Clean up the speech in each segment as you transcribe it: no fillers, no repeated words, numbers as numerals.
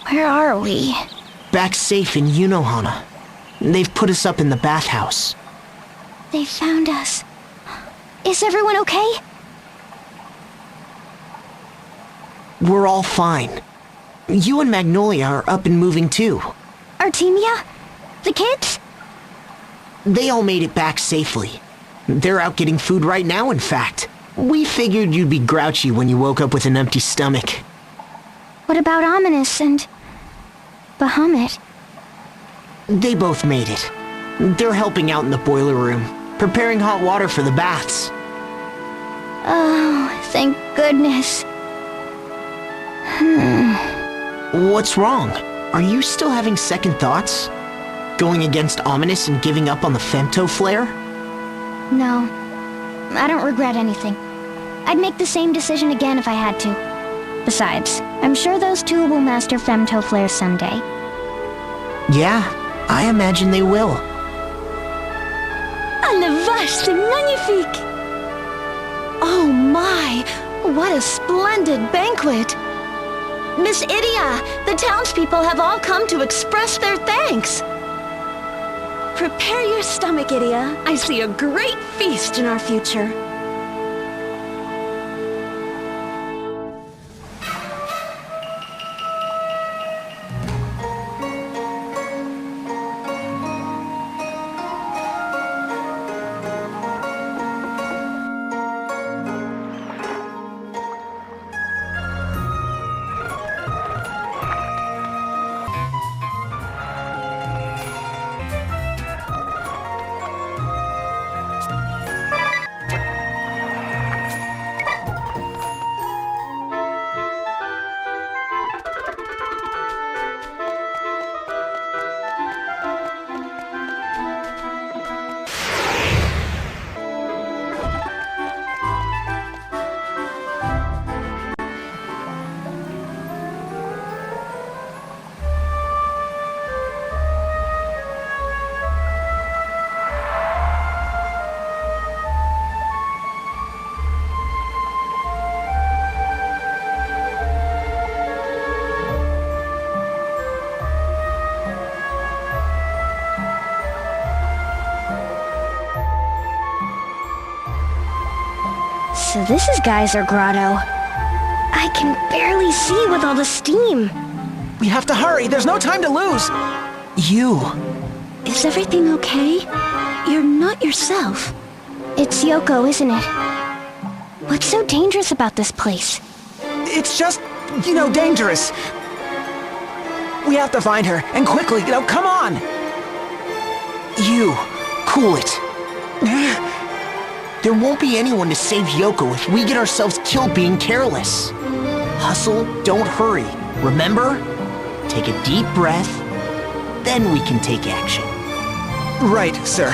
Where are we? Back safe in Unohana. They've put us up in the bathhouse. They found us. Is everyone okay? We're all fine. You and Magnolia are up and moving too. Artemia? The kids? They all made it back safely. They're out getting food right now, in fact. We figured you'd be grouchy when you woke up with an empty stomach. What about Ominous and... Bahamut? They both made it. They're helping out in the boiler room, preparing hot water for the baths. Oh, thank goodness. What's wrong? Are you still having second thoughts? Going against Ominous and giving up on the femto flare? No, I don't regret anything. I'd make the same decision again if I had to. Besides, I'm sure those two will master femto flare someday. Yeah, I imagine they will. En la vache, c'est magnifique! Oh my, what a splendid banquet! Miss Idia, the townspeople have all come to express their thanks. Prepare your stomach, Idia. I see a great feast in our future. So this is Geyser Grotto. I can barely see with all the steam. We have to hurry. There's no time to lose. You. Is everything okay? You're not yourself. It's Yoko, isn't it? What's so dangerous about this place? It's just, dangerous. We have to find her, and quickly, come on. You. Cool it. There won't be anyone to save Yoko if we get ourselves killed being careless. Hustle, don't hurry. Remember? Take a deep breath, then we can take action. Right, sir.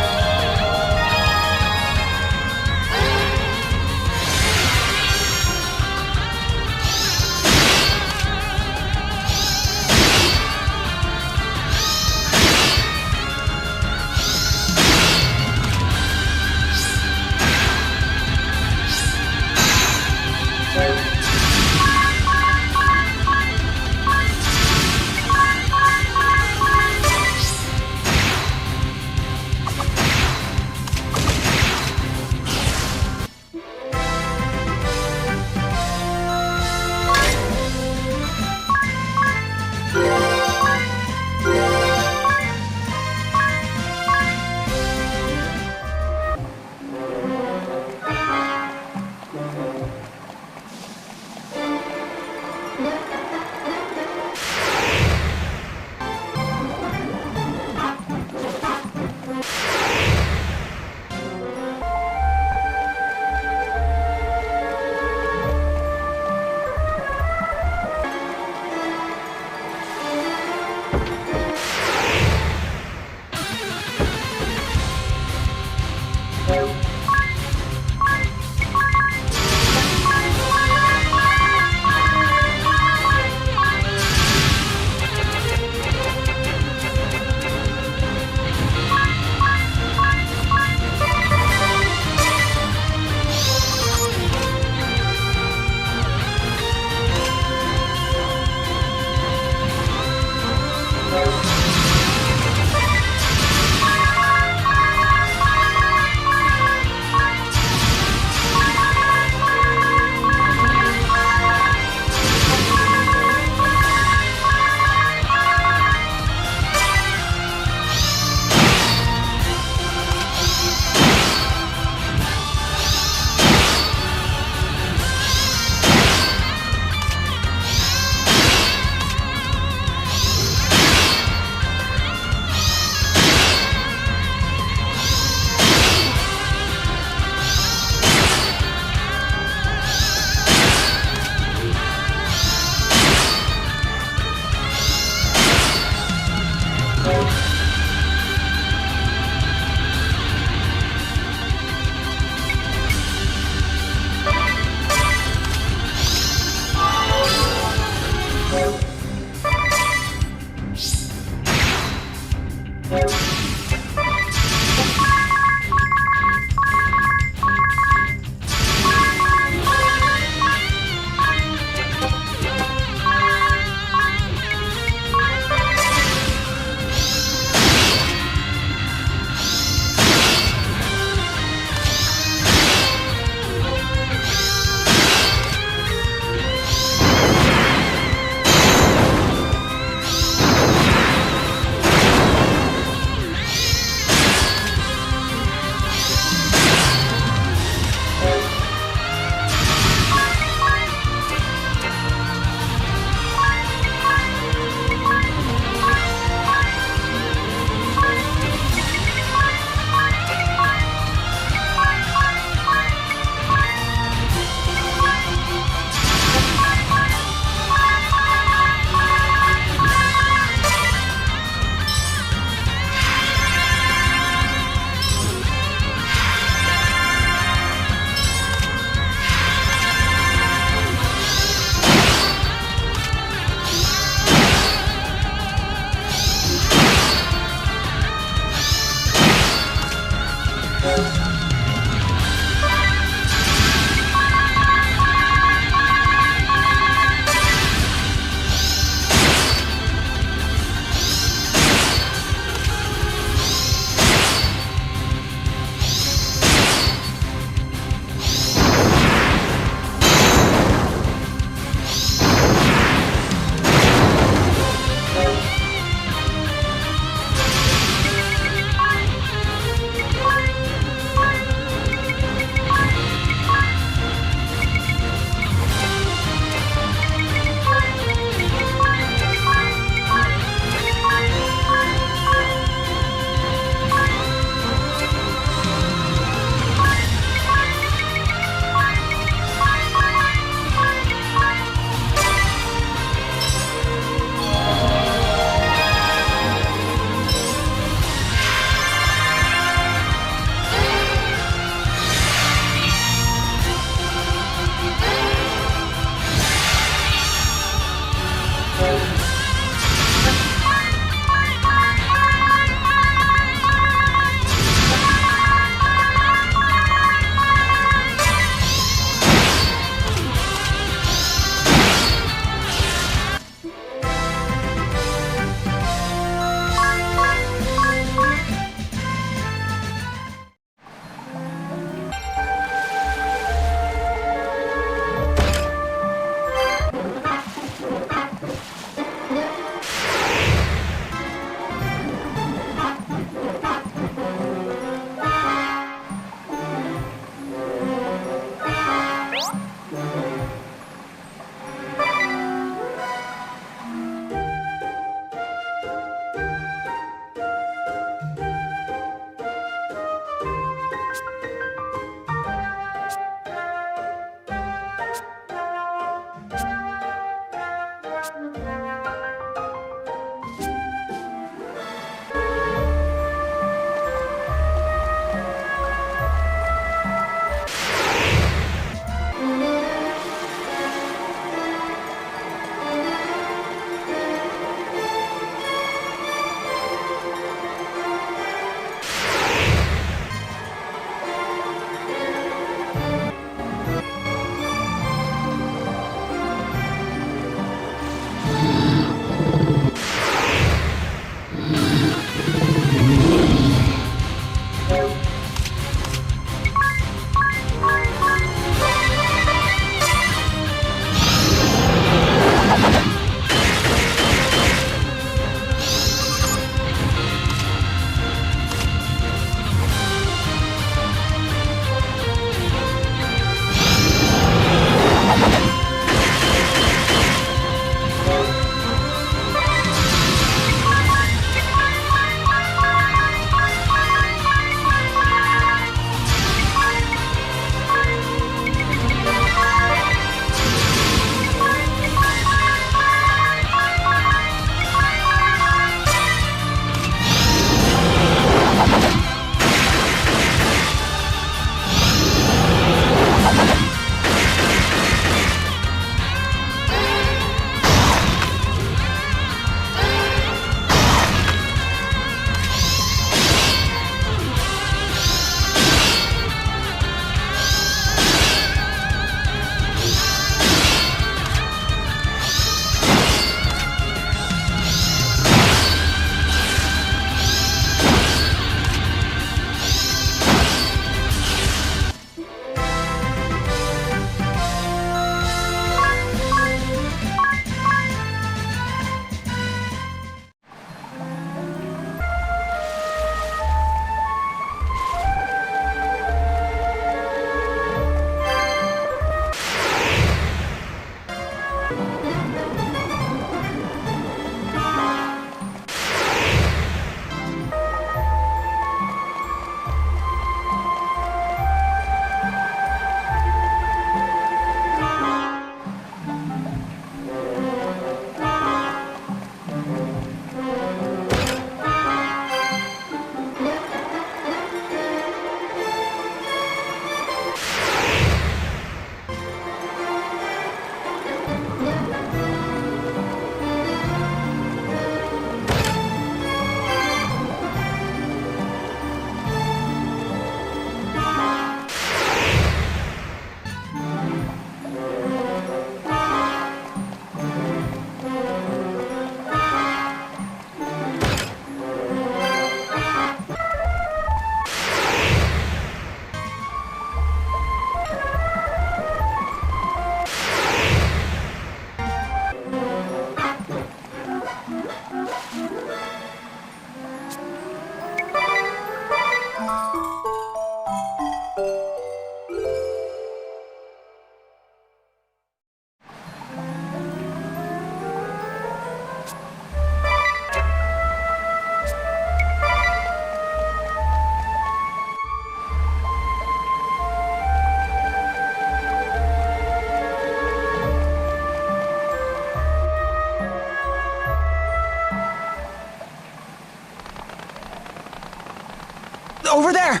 Over there!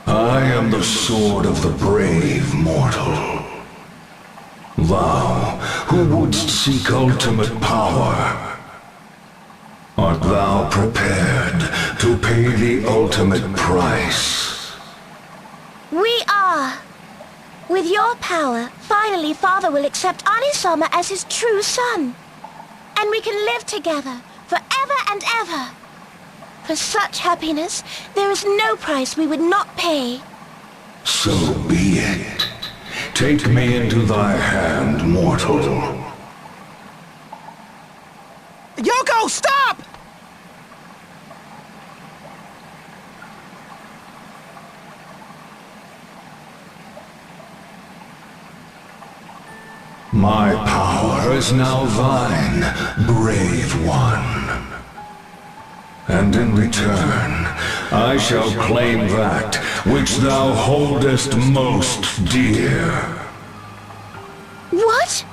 I am the sword of the brave, mortal. Thou, who wouldst seek ultimate power, art thou prepared to pay the ultimate price? We are. With your power, finally Father will accept Anisama as his true son. And we can live together, forever and ever. For such happiness, there is no price we would not pay. So be it. Take me into thy hand, mortal. Yoko, stop! My power is now thine, brave one. And in return, I shall claim that which thou holdest most dear. What?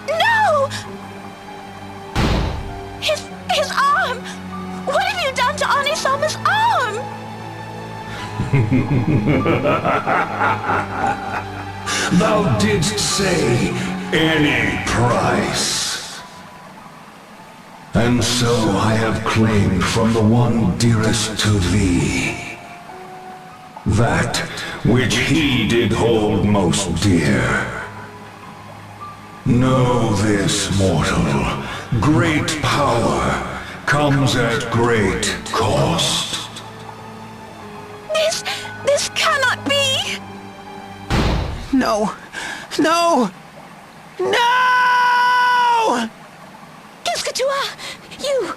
No! His arm! What have you done to Anisama's arm? Thou didst say any price. And so I have claimed from the one dearest to thee that which he did hold most dear. Know this, mortal. Great power comes at great cost. This cannot be! No! No! No! Kiskatua! You!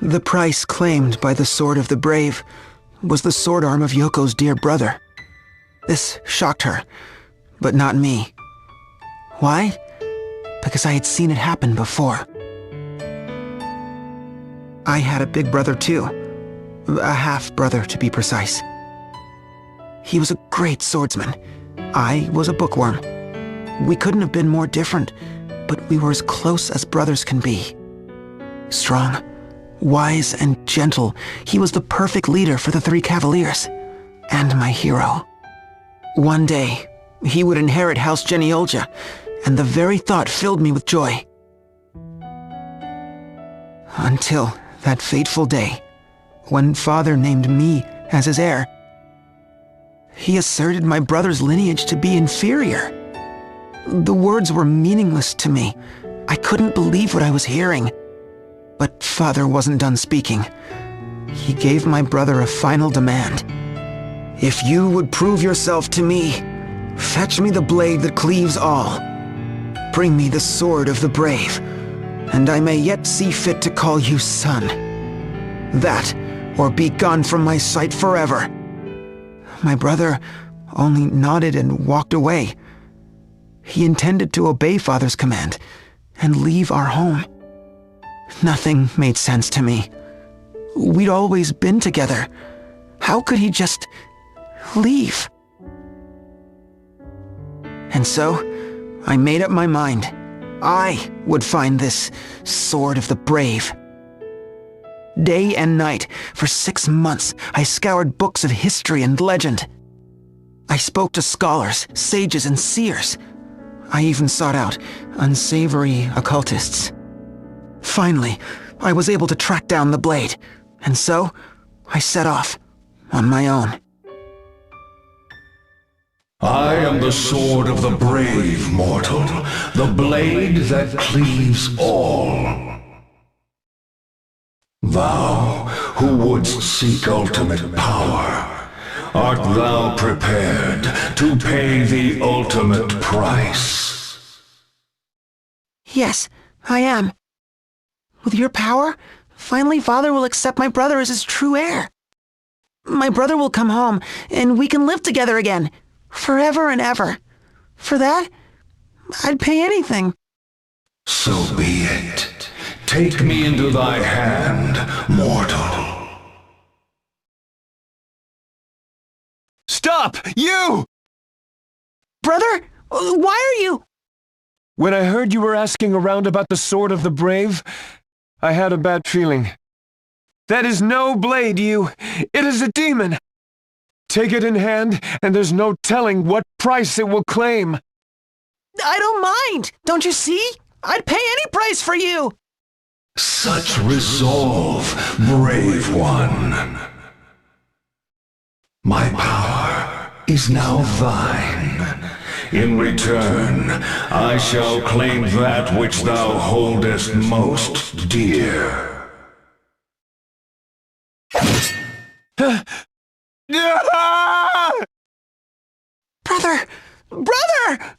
The price claimed by the Sword of the Brave was the sword arm of Yoko's dear brother. This shocked her, but not me. Why? Because I had seen it happen before. I had a big brother too. A half-brother, to be precise. He was a great swordsman. I was a bookworm. We couldn't have been more different, but we were as close as brothers can be. Strong, wise, and gentle, he was the perfect leader for the three cavaliers, and my hero. One day, he would inherit House Geniolja, and the very thought filled me with joy. Until that fateful day, when Father named me as his heir. He asserted my brother's lineage to be inferior. The words were meaningless to me. I couldn't believe what I was hearing. But Father wasn't done speaking. He gave my brother a final demand. If you would prove yourself to me, fetch me the blade that cleaves all. Bring me the sword of the brave, and I may yet see fit to call you son. That, or be gone from my sight forever. My brother only nodded and walked away. He intended to obey Father's command and leave our home. Nothing made sense to me. We'd always been together. How could he just leave? And so, I made up my mind. I would find this sword of the brave. Day and night, for 6 months, I scoured books of history and legend. I spoke to scholars, sages, and seers. I even sought out unsavory occultists. Finally, I was able to track down the blade, and so I set off on my own. I am the sword of the brave, mortal, the blade that cleaves all. Thou, who wouldst seek ultimate power, art thou prepared to pay the ultimate price? Yes, I am. With your power, finally Father will accept my brother as his true heir. My brother will come home, and we can live together again, forever and ever. For that, I'd pay anything. So be it. Take me into thy hand, mortal. Stop! You! Brother, why are you... When I heard you were asking around about the Sword of the Brave, I had a bad feeling. That is no blade, you. It is a demon. Take it in hand, and there's no telling what price it will claim. I don't mind. Don't you see? I'd pay any price for you. Such resolve, brave one. My power is now thine. In return, I shall claim that which thou holdest most dear. Brother! Brother!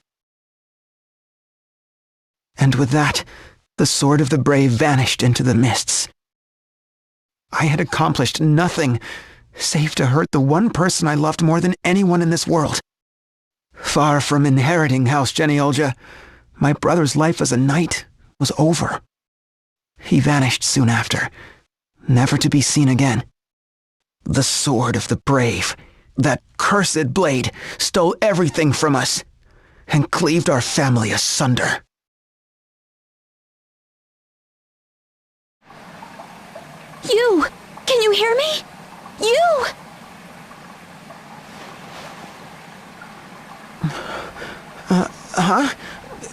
And with that, the Sword of the Brave vanished into the mists. I had accomplished nothing, save to hurt the one person I loved more than anyone in this world. Far from inheriting House Genealgia, my brother's life as a knight was over. He vanished soon after, never to be seen again. The Sword of the Brave, that cursed blade, stole everything from us and cleaved our family asunder. You! Can you hear me? You!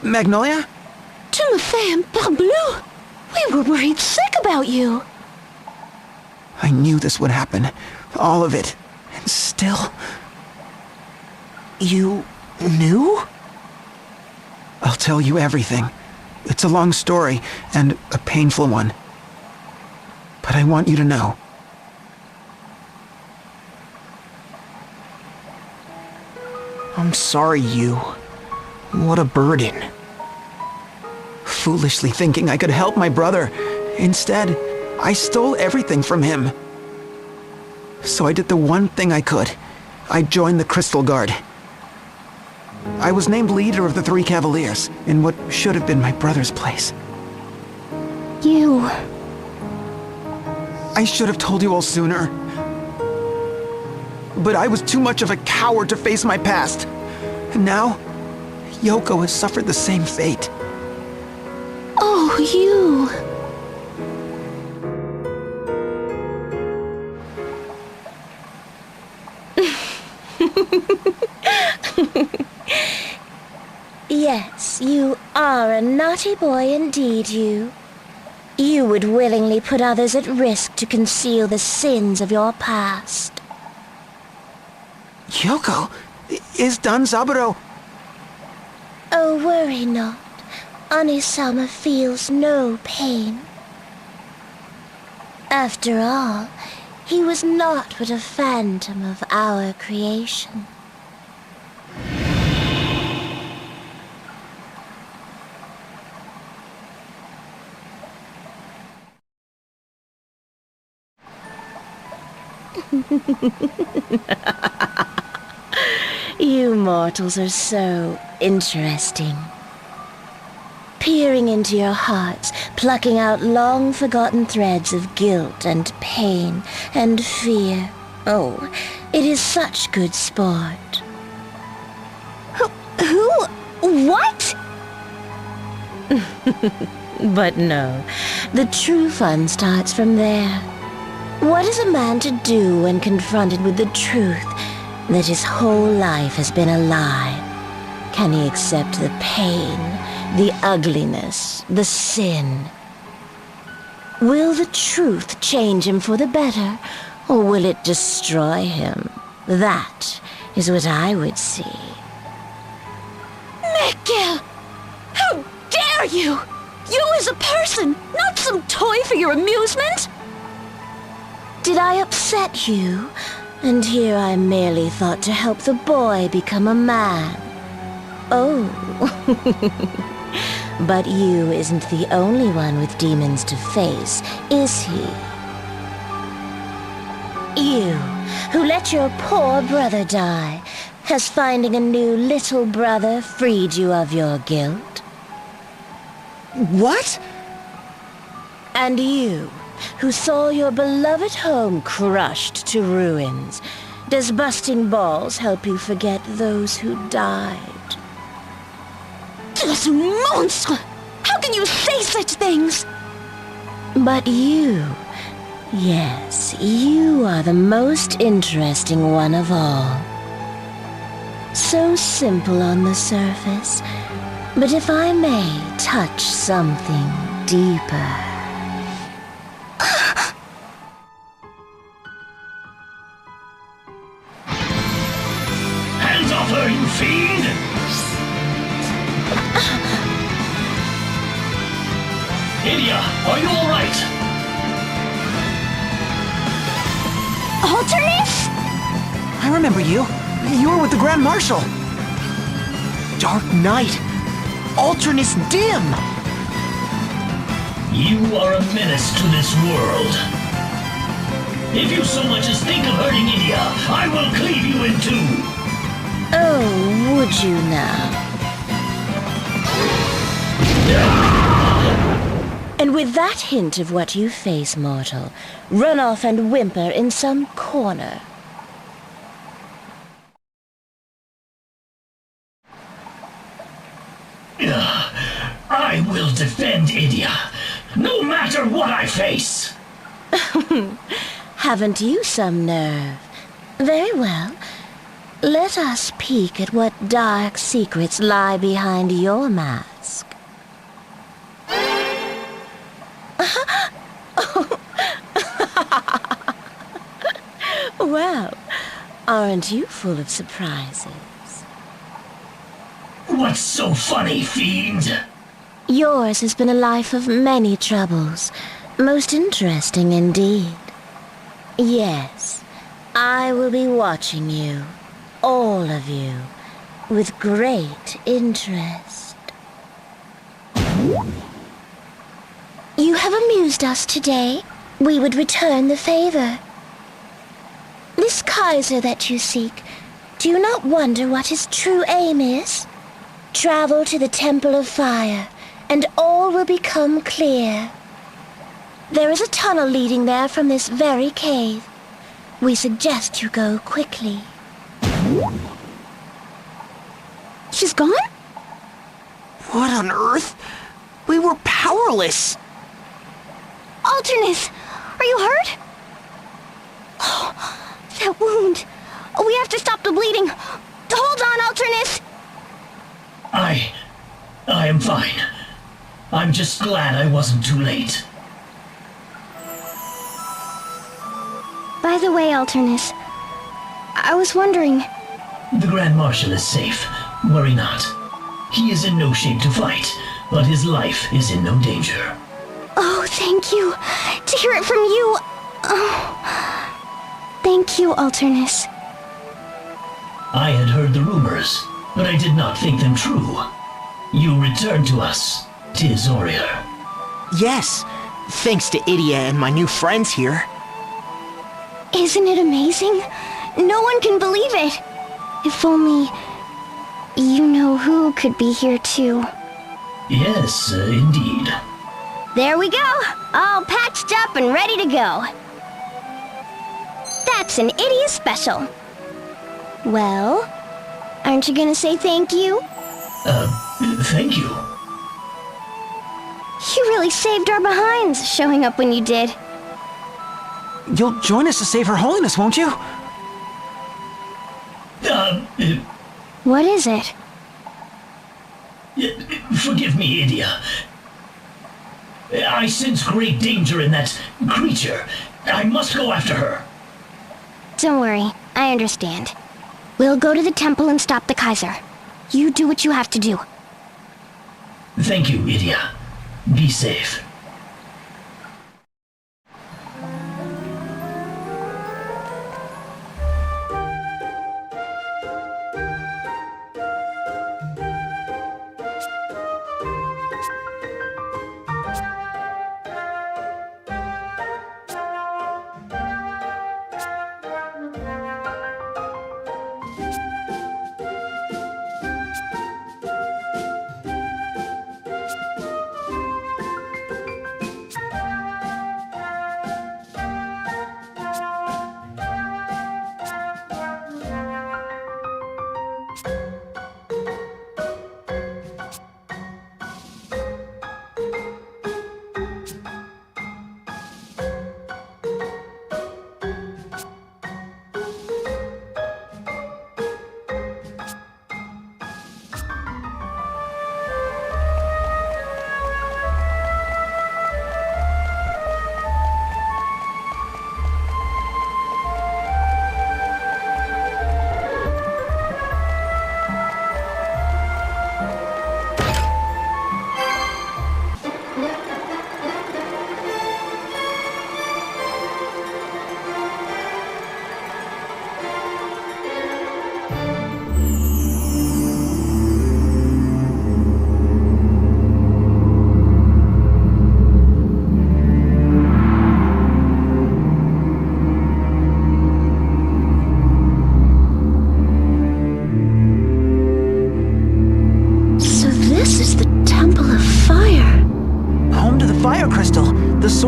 Magnolia? Tu me fais parbleu! We were worried sick about you! I knew this would happen. All of it. And still... You knew? I'll tell you everything. It's a long story, and a painful one. But I want you to know. I'm sorry, you. What a burden. Foolishly thinking I could help my brother. Instead, I stole everything from him. So I did the one thing I could. I joined the Crystal Guard. I was named leader of the Three Cavaliers, in what should have been my brother's place. You... I should have told you all sooner. But I was too much of a coward to face my past. And now, Yoko has suffered the same fate. Oh, you... Yes, you are a naughty boy indeed, you. You would willingly put others at risk to conceal the sins of your past. Yoko? Is Don Zaburo... Oh, worry not. Onisalma feels no pain. After all, he was not but a phantom of our creation. You mortals are so interesting. Peering into your hearts, plucking out long-forgotten threads of guilt and pain and fear. Oh, it is such good sport. Who? What? But no, the true fun starts from there. What is a man to do when confronted with the truth that his whole life has been a lie? Can he accept the pain, the ugliness, the sin? Will the truth change him for the better, or will it destroy him? That is what I would see. Miguel! How dare you! You as a person, not some toy for your amusement! Did I upset you? And here I merely thought to help the boy become a man. Oh. But you isn't the only one with demons to face, is he? You, who let your poor brother die, has finding a new little brother freed you of your guilt? What? And you, who saw your beloved home crushed to ruins, Does busting balls help you forget those who died? This monster! How can you say such things? But you, yes, you are the most interesting one of all. So simple on the surface, but if I may touch something deeper. Hands off her, you fiend! Idia, are you all right? Alternus? I remember you. You were with the Grand Marshal. Dark Knight. Alternus Dim. You are a menace to this world. If you so much as think of hurting Idia, I will cleave you in two. Oh, would you now? And with that hint of what you face, mortal, run off and whimper in some corner. I will defend Idia, no matter what I face. Haven't you some nerve? Very well. Let us peek at what dark secrets lie behind your mask. Well, aren't you full of surprises? What's so funny, fiend? Yours has been a life of many troubles. Most interesting indeed. Yes, I will be watching you, all of you, with great interest. You have amused us today. We would return the favor. This Geyser that you seek, do you not wonder what his true aim is? Travel to the Temple of Fire, and all will become clear. There is a tunnel leading there from this very cave. We suggest you go quickly. She's gone? What on earth? We were powerless. Alternus, are you hurt? Oh, that wound. We have to stop the bleeding. Hold on, Alternus. I am fine. I'm just glad I wasn't too late. By the way, Alternus, I was wondering... The Grand Marshal is safe. Worry not. He is in no shape to fight, but his life is in no danger. Oh, thank you. To hear it from you... Oh. Thank you, Alternus. I had heard the rumors, but I did not think them true. You returned to us, tis Aurier. Yes, thanks to Idia and my new friends here. Isn't it amazing? No one can believe it. If only... you know who could be here too. Yes, indeed. There we go. All patched up and ready to go. That's an Idia special. Well, aren't you gonna say thank you? Thank you. You really saved our behinds, showing up when you did. You'll join us to save Her Holiness, won't you? What is it? Forgive me, Idia. I sense great danger in that creature. I must go after her. Don't worry, I understand. We'll go to the temple and stop the Geyser. You do what you have to do. Thank you, Idia. Be safe.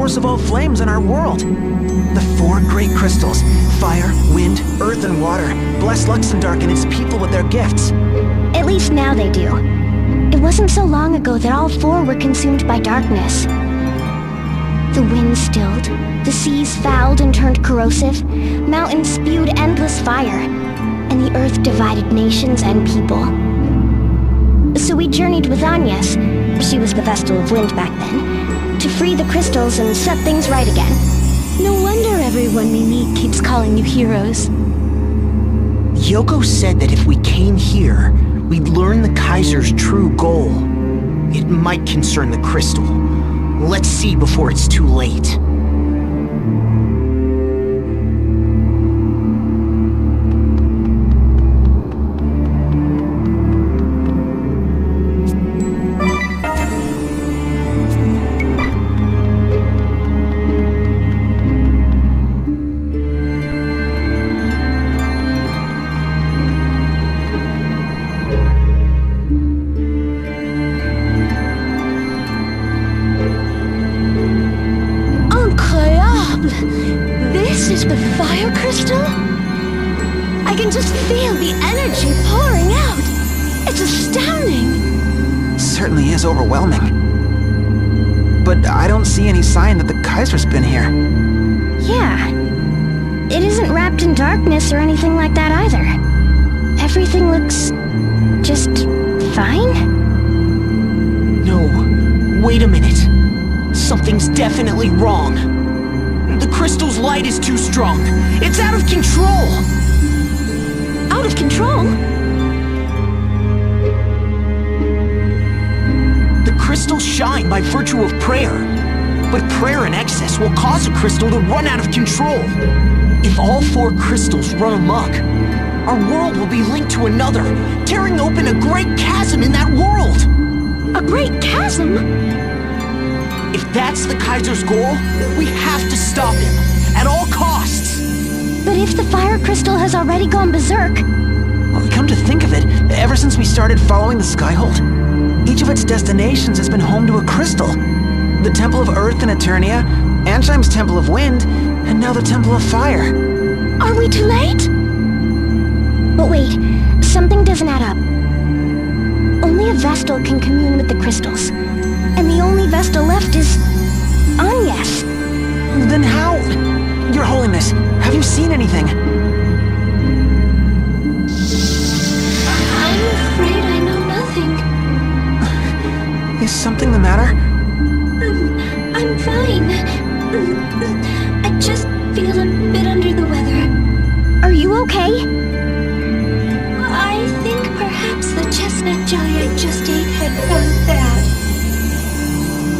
source of all flames in our world. The 4 great crystals, fire, wind, earth, and water, bless Luxemdark and its people with their gifts. At least now they do. It wasn't so long ago that all 4 were consumed by darkness. The wind stilled, the seas fouled and turned corrosive, mountains spewed endless fire, and the earth divided nations and people. So we journeyed with Agnes, she was the Vestal of Wind back then, to free the crystals and set things right again. No wonder everyone we meet keeps calling you heroes. Yoko said that if we came here, we'd learn the Kaiser's true goal. It might concern the crystal. Let's see before it's too late. This is the fire crystal? I can just feel the energy pouring out. It's astounding. Certainly is overwhelming. But I don't see any sign that the Kaiser's been here. Yeah. It isn't wrapped in darkness or anything like that either. Everything looks... just... fine? No, wait a minute. Something's definitely wrong. The crystal's light is too strong. It's out of control! Out of control? The crystals shine by virtue of prayer. But prayer in excess will cause a crystal to run out of control. If all 4 crystals run amok, our world will be linked to another, tearing open a great chasm in that world! A great chasm? If that's the Kaiser's goal, we have to stop him, at all costs! But if the fire crystal has already gone berserk... Well, come to think of it, ever since we started following the Skyhold, each of its destinations has been home to a crystal. The Temple of Earth in Eternia, Ansheim's Temple of Wind, and now the Temple of Fire. Are we too late? But wait, something doesn't add up. Only a Vestal can commune with the crystals. And the only Vestal left is... Agnes. Then how? Your Holiness, have you seen anything? I'm afraid I know nothing. Is something the matter? I'm fine. I just feel a bit under the weather. Are you okay? I think perhaps the chestnut jelly I just ate had gone bad.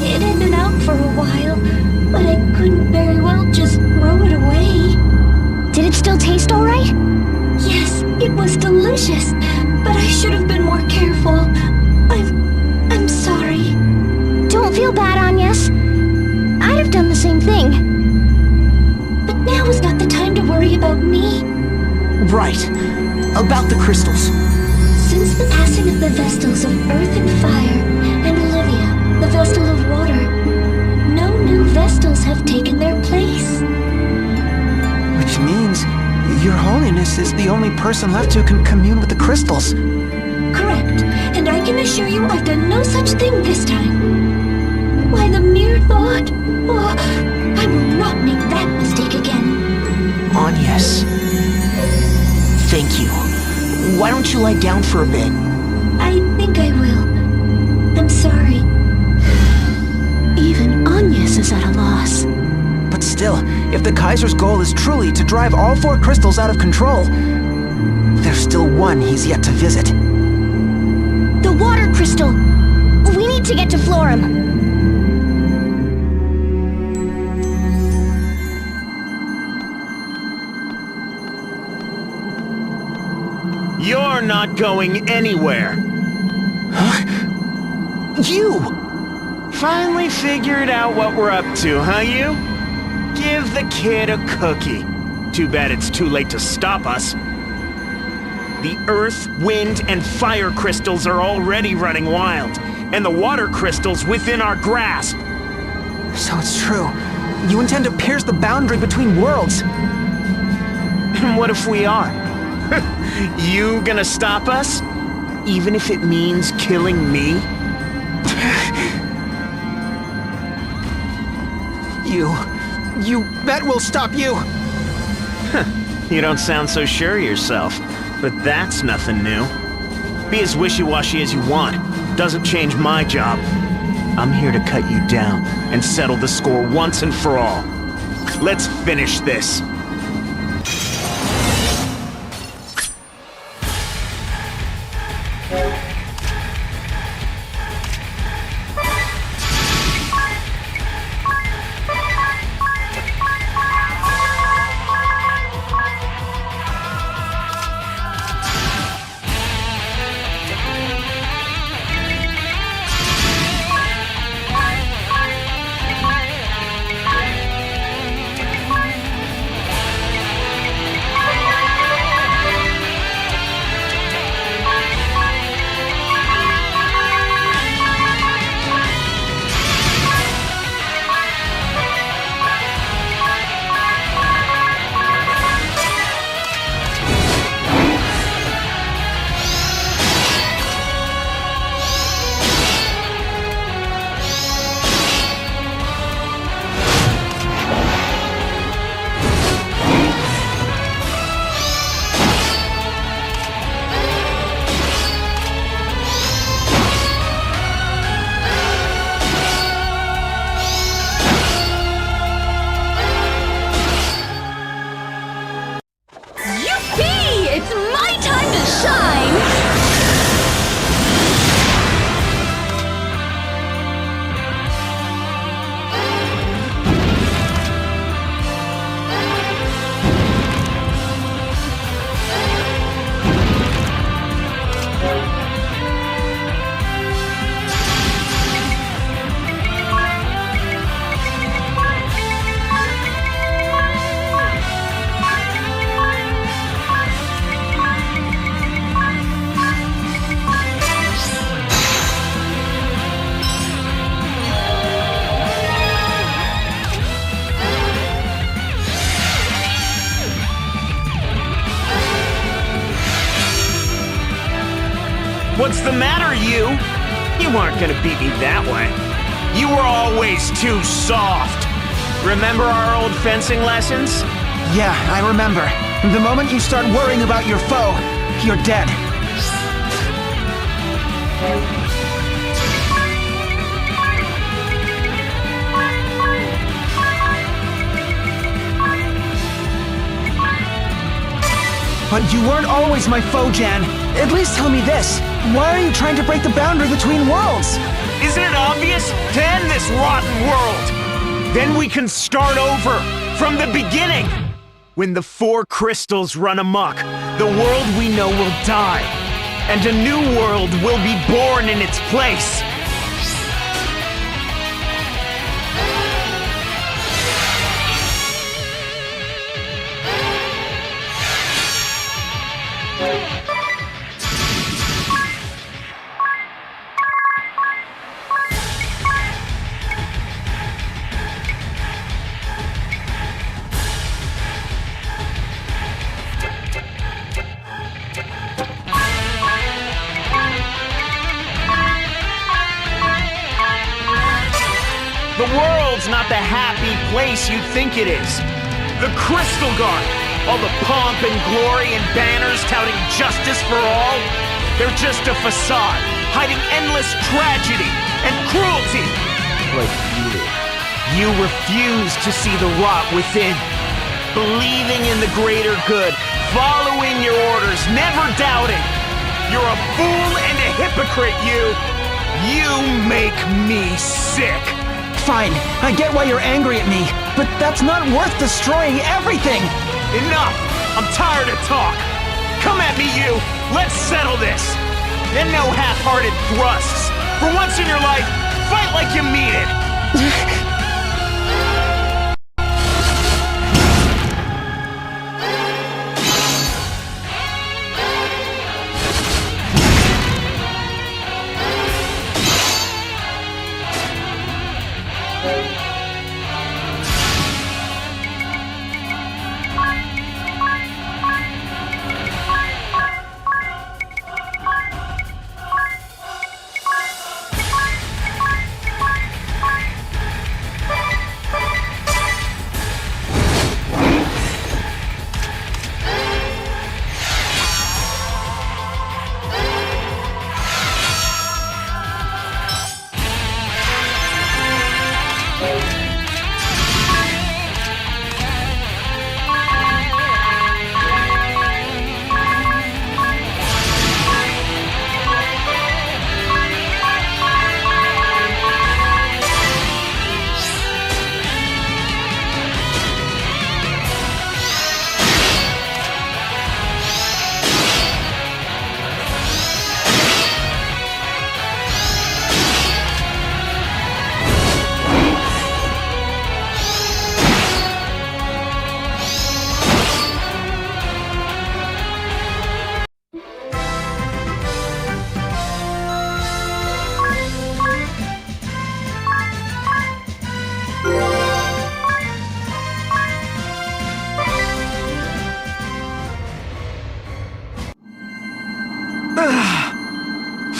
It had been out for a while, but I couldn't very well just throw it away. Did it still taste alright? Yes, it was delicious, but I should have been more careful. I'm sorry. Don't feel bad, Agnes. I'd have done the same thing. But now is not the time to worry about me. Right. About the crystals. Since the passing of the Vestals of Earth and Fire, and Olivia, the Vestal of Water, no new Vestals have taken their place. Which means Your Holiness is the only person left who can commune with the crystals. Correct, and I can assure you I've done no such thing this time. Why, the mere thought... Oh, I will not make that mistake again. Agnes. Thank you. Why don't you lie down for a bit? I think I will. I'm sorry. Even Agnes is at a loss. But still, if the Kaiser's goal is truly to drive all 4 crystals out of control, there's still one he's yet to visit. The water crystal! We need to get to Florum. You're not going anywhere. Huh? You! Finally figured out what we're up to, huh, you? Give the kid a cookie. Too bad it's too late to stop us. The earth, wind, and fire crystals are already running wild, and the water crystals within our grasp. So it's true. You intend to pierce the boundary between worlds. And what if we are? You gonna stop us? Even if it means killing me? That will stop you. You don't sound so sure of yourself, but that's nothing new. Be as wishy-washy as you want. Doesn't change my job. I'm here to cut you down and settle the score once and for all. Let's finish this. It's my time to shine! What's the matter, you? You aren't gonna beat me that way. You were always too soft. Remember our old fencing lessons? Yeah, I remember. The moment you start worrying about your foe, you're dead. But you weren't always my foe, Jan. At least tell me this. Why are you trying to break the boundary between worlds? Isn't it obvious? To end this rotten world. Then we can start over, from the beginning. When the 4 crystals run amok, the world we know will die. And a new world will be born in its place. The world's not the happy place you think it is. The Crystal Guard, all the pomp and glory and banners touting justice for all, they're just a facade, hiding endless tragedy and cruelty. Like you. You refuse to see the rot within, believing in the greater good, following your orders, never doubting. You're a fool and a hypocrite, you. You make me sick. Fine, I get why you're angry at me, but that's not worth destroying everything! Enough! I'm tired of talk! Come at me, you! Let's settle this! And no half-hearted thrusts! For once in your life, fight like you mean it!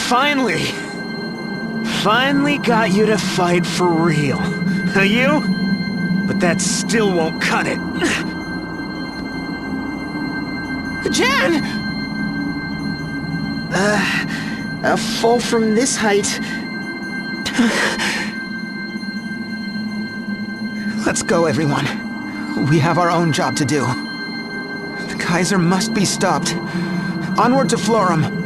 Finally! Finally got you to fight for real. You? But that still won't cut it. Jan! A fall from this height. Let's go, everyone. We have our own job to do. The Geyser must be stopped. Onward to Florum.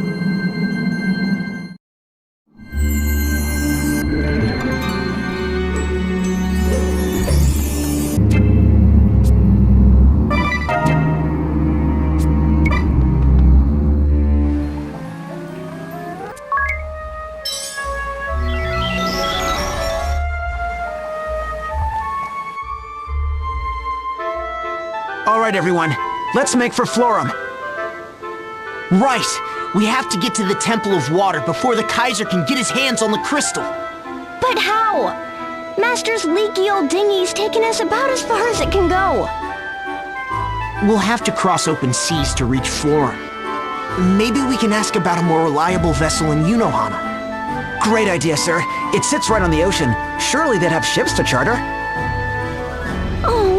All right, everyone. Let's make for Florum. Right. We have to get to the Temple of Water before the Geyser can get his hands on the crystal. But how? Master's leaky old dinghy's taken us about as far as it can go. We'll have to cross open seas to reach Florum. Maybe we can ask about a more reliable vessel in Unohana. Great idea, sir. It sits right on the ocean. Surely they'd have ships to charter. Oh,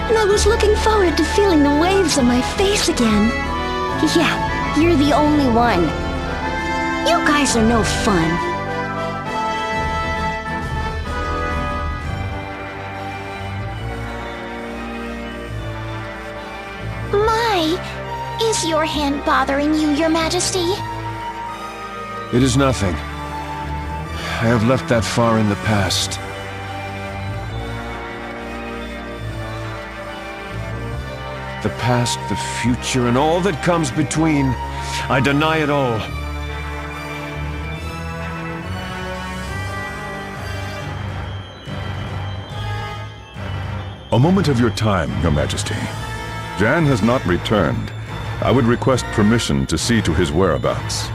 and I was looking forward to feeling the waves on my face again. Yeah, you're the only one. You guys are no fun. My, is your hand bothering you, Your Majesty? It is nothing. I have left that far in the past. The past, the future, and all that comes between. I deny it all. A moment of your time, Your Majesty. Jan has not returned. I would request permission to see to his whereabouts.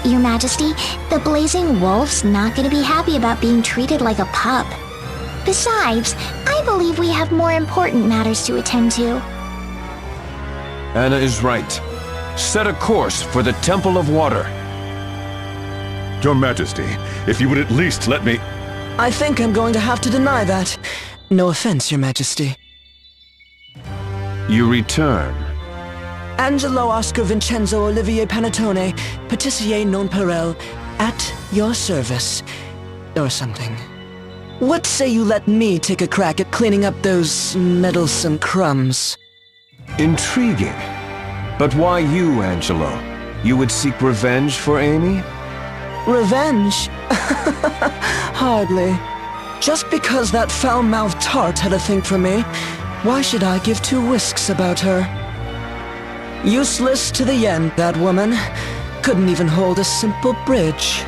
Your Majesty, the Blazing Wolf's not going to be happy about being treated like a pup. Besides, I believe we have more important matters to attend to. Anna is right. Set a course for the Temple of Water. Your Majesty, if you would at least let me... I think I'm going to have to deny that. No offense, Your Majesty. You return. Angelo Oscar Vincenzo Olivier Panettone, Patissier non perel, at your service. Or something. What say you let me take a crack at cleaning up those meddlesome crumbs? Intriguing. But why you, Angelo? You would seek revenge for Amy? Revenge? Hardly. Just because that foul-mouthed tart had a thing for me, why should I give two whisks about her? Useless to the end, that woman. Couldn't even hold a simple bridge.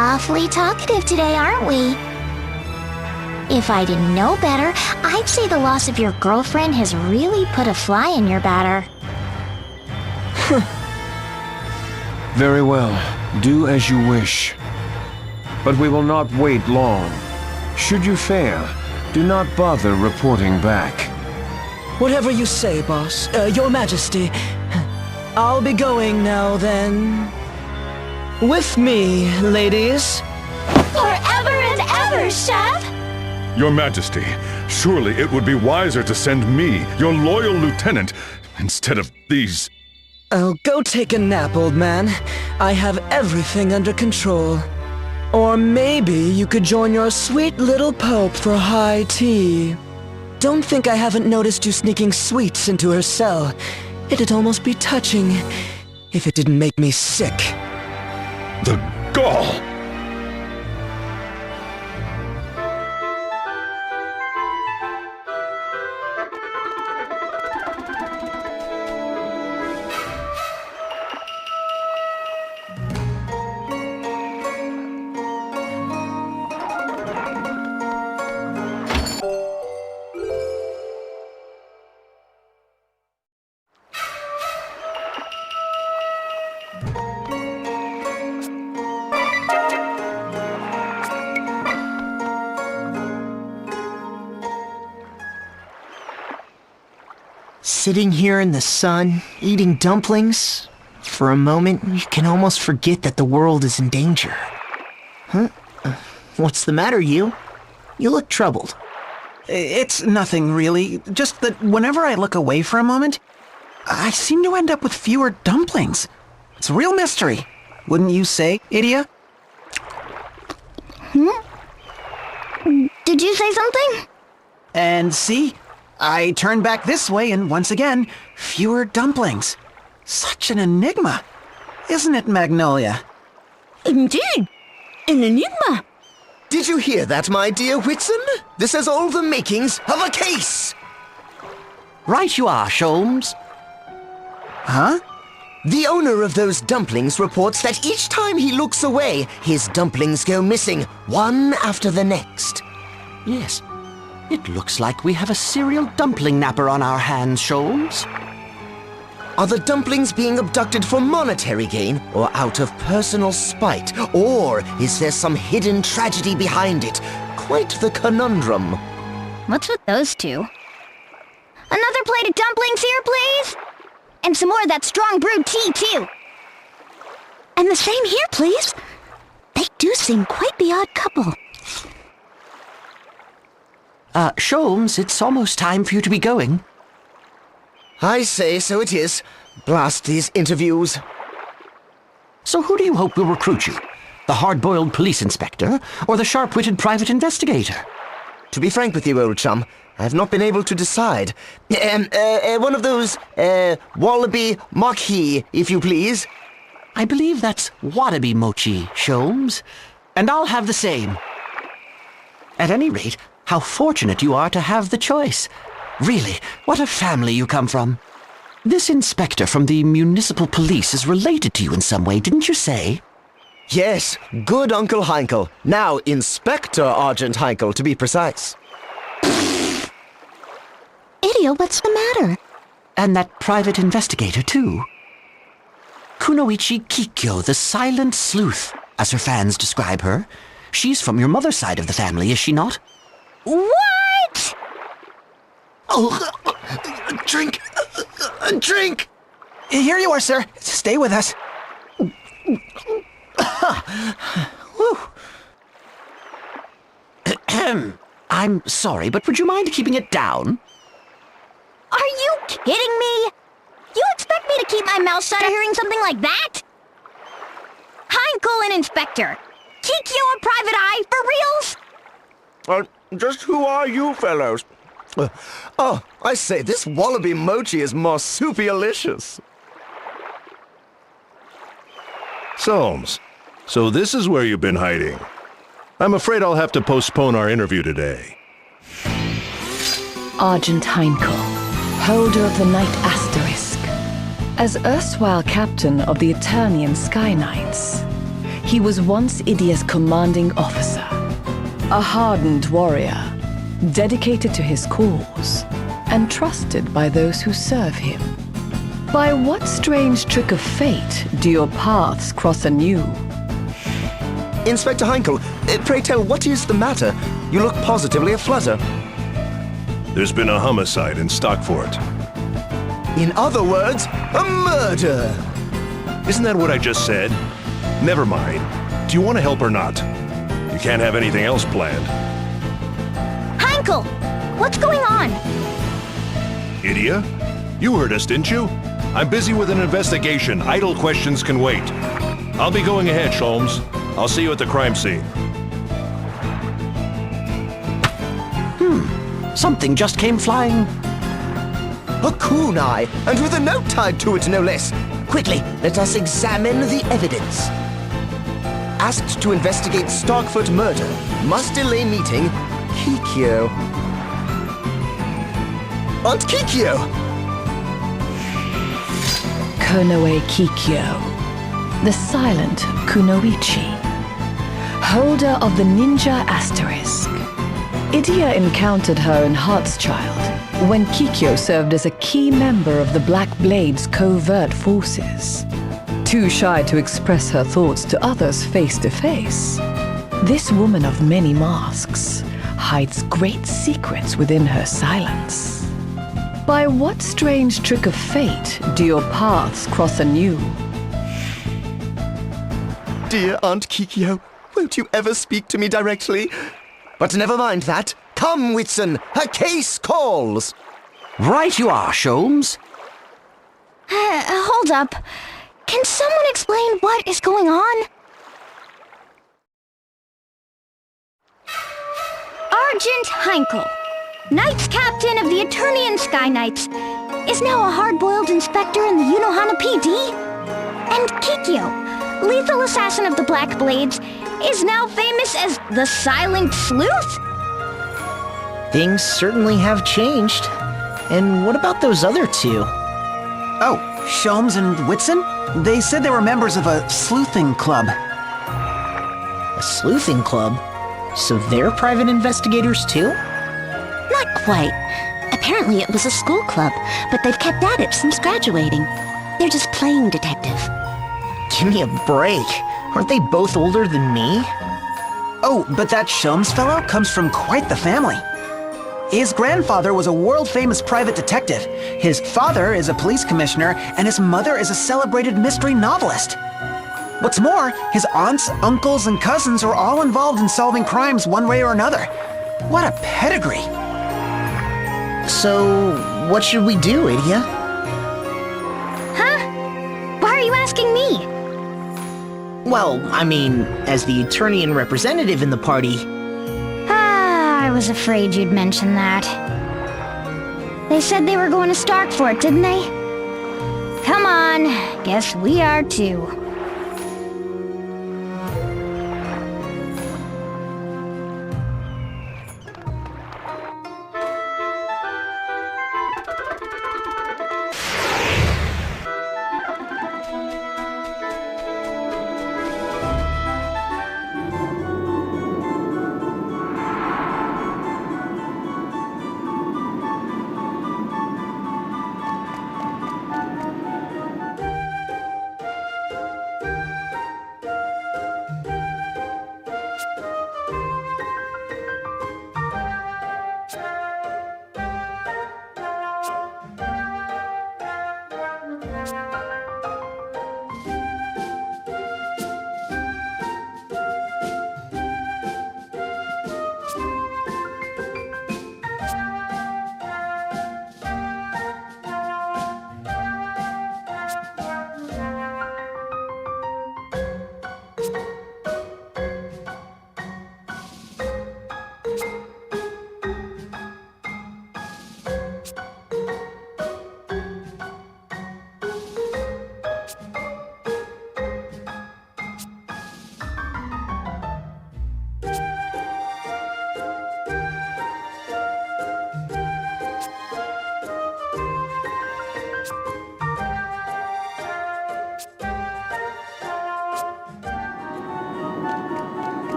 Awfully talkative today, aren't we? If I didn't know better, I'd say the loss of your girlfriend has really put a fly in your batter. Very well. Do as you wish. But we will not wait long. Should you fail, do not bother reporting back. Whatever you say, boss. Your Majesty. I'll be going now, then. With me, ladies. Forever and ever, Chef! Your Majesty, surely it would be wiser to send me, your loyal lieutenant, instead of these... Oh, go take a nap, old man. I have everything under control. Or maybe you could join your sweet little pope for high tea. Don't think I haven't noticed you sneaking sweets into her cell. It'd almost be touching if it didn't make me sick. The gall! Sitting here in the sun, eating dumplings, For a moment, you can almost forget that the world is in danger. Huh? What's the matter, you? You look troubled. It's nothing, really. Just that whenever I look away for a moment, I seem to end up with fewer dumplings. It's a real mystery. Wouldn't you say, Idia? Did you say something? And see? I turn back this way and once again, fewer dumplings. Such an enigma. Isn't it, Magnolia? Indeed. An enigma. Did you hear that, my dear Whitson? This has all the makings of a case! Right you are, Sholmes. Huh? The owner of those dumplings reports that each time he looks away, his dumplings go missing, one after the next. Yes, it looks like we have a serial dumpling napper on our hands, Sholmes. Are the dumplings being abducted for monetary gain, or out of personal spite? Or is there some hidden tragedy behind it? Quite the conundrum. What's with those two? Another plate of dumplings here, please? And some more of that strong brewed tea, too. And the same here, please. They do seem quite the odd couple. Sholmes, it's almost time for you to be going. I say, so it is. Blast these interviews. So who do you hope will recruit you? The hard-boiled police inspector, or the sharp-witted private investigator? To be frank with you, old chum, I've not been able to decide. One of those, wallaby mochi, if you please. I believe that's wallaby mochi, Sholmes. And I'll have the same. At any rate, how fortunate you are to have the choice. Really, what a family you come from. This inspector from the municipal police is related to you in some way, didn't you say? Yes, good Uncle Heinkel. Now Inspector Argent Heinkel, to be precise. Idia, what's the matter? And that private investigator, too. Kunoichi Kikyo, the Silent Sleuth, as her fans describe her. She's from your mother's side of the family, is she not? What? Oh, a drink! A drink! Here you are, sir. Stay with us. I'm sorry, but would you mind keeping it down? Are you kidding me? You expect me to keep my mouth shut hearing something like that? Heinkel and Inspector. Kikyo a private eye, for reals? Just who are you fellows? Oh, I say, this wallaby mochi is marsupialicious. Soames, so this is where you've been hiding. I'm afraid I'll have to postpone our interview today. Argent Heinkel, holder of the Knight Asterisk. As erstwhile captain of the Eternian Sky Knights, he was once Idia's commanding officer, a hardened warrior, dedicated to his cause, and trusted by those who serve him. By what strange trick of fate do your paths cross anew? Inspector Heinkel, pray tell, what is the matter? You look positively aflutter. There's been a homicide in Starkfort. In other words, a murder! Isn't that what I just said? Never mind. Do you want to help or not? You can't have anything else planned. Heinkel! What's going on? Idia? You heard us, didn't you? I'm busy with an investigation. Idle questions can wait. I'll be going ahead, Sholmes. I'll see you at the crime scene. Something just came flying. A kunai, and with a note tied to it, no less. Quickly, let us examine the evidence. Asked to investigate Starkfort murder. Must delay meeting. Kikyo. Aunt Kikyo! Konoe Kikyo, the silent Kunoichi, holder of the Ninja Asterisk. Idia encountered her in Heartschild when Kikyo served as a key member of the Black Blade's covert forces. Too shy to express her thoughts to others face to face, this woman of many masks hides great secrets within her silence. By what strange trick of fate do your paths cross anew? dear Aunt Kikyo, won't you ever speak to me directly? But never mind that. Come, Whitson, a case calls. Right you are, Sholmes. Hold up. Can someone explain what is going on? Argent Heinkel, Knights Captain of the Eternian Sky Knights, is now a hard-boiled inspector in the Unohana PD. And Kikyo, lethal assassin of the Black Blades, is now famous as the Silent Sleuth? Things certainly have changed. And what about those other two? Oh, Sholmes and Whitson? They said they were members of a sleuthing club. A sleuthing club? So they're private investigators too? Not quite. Apparently it was a school club, but they've kept at it since graduating. They're just playing detective. Give me a break. Aren't they both older than me? Oh, but that Sholmes fellow comes from quite the family. His grandfather was a world-famous private detective. His father is a police commissioner, and his mother is a celebrated mystery novelist. What's more, his aunts, uncles, and cousins are all involved in solving crimes one way or another. What a pedigree! So, what should we do, Idia? Huh? Why are you asking me? Well, I mean, as the Eternian representative in the party. I was afraid you'd mention that. They said they were going to Starkfort, didn't they? Come on, guess we are too.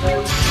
Starkfort.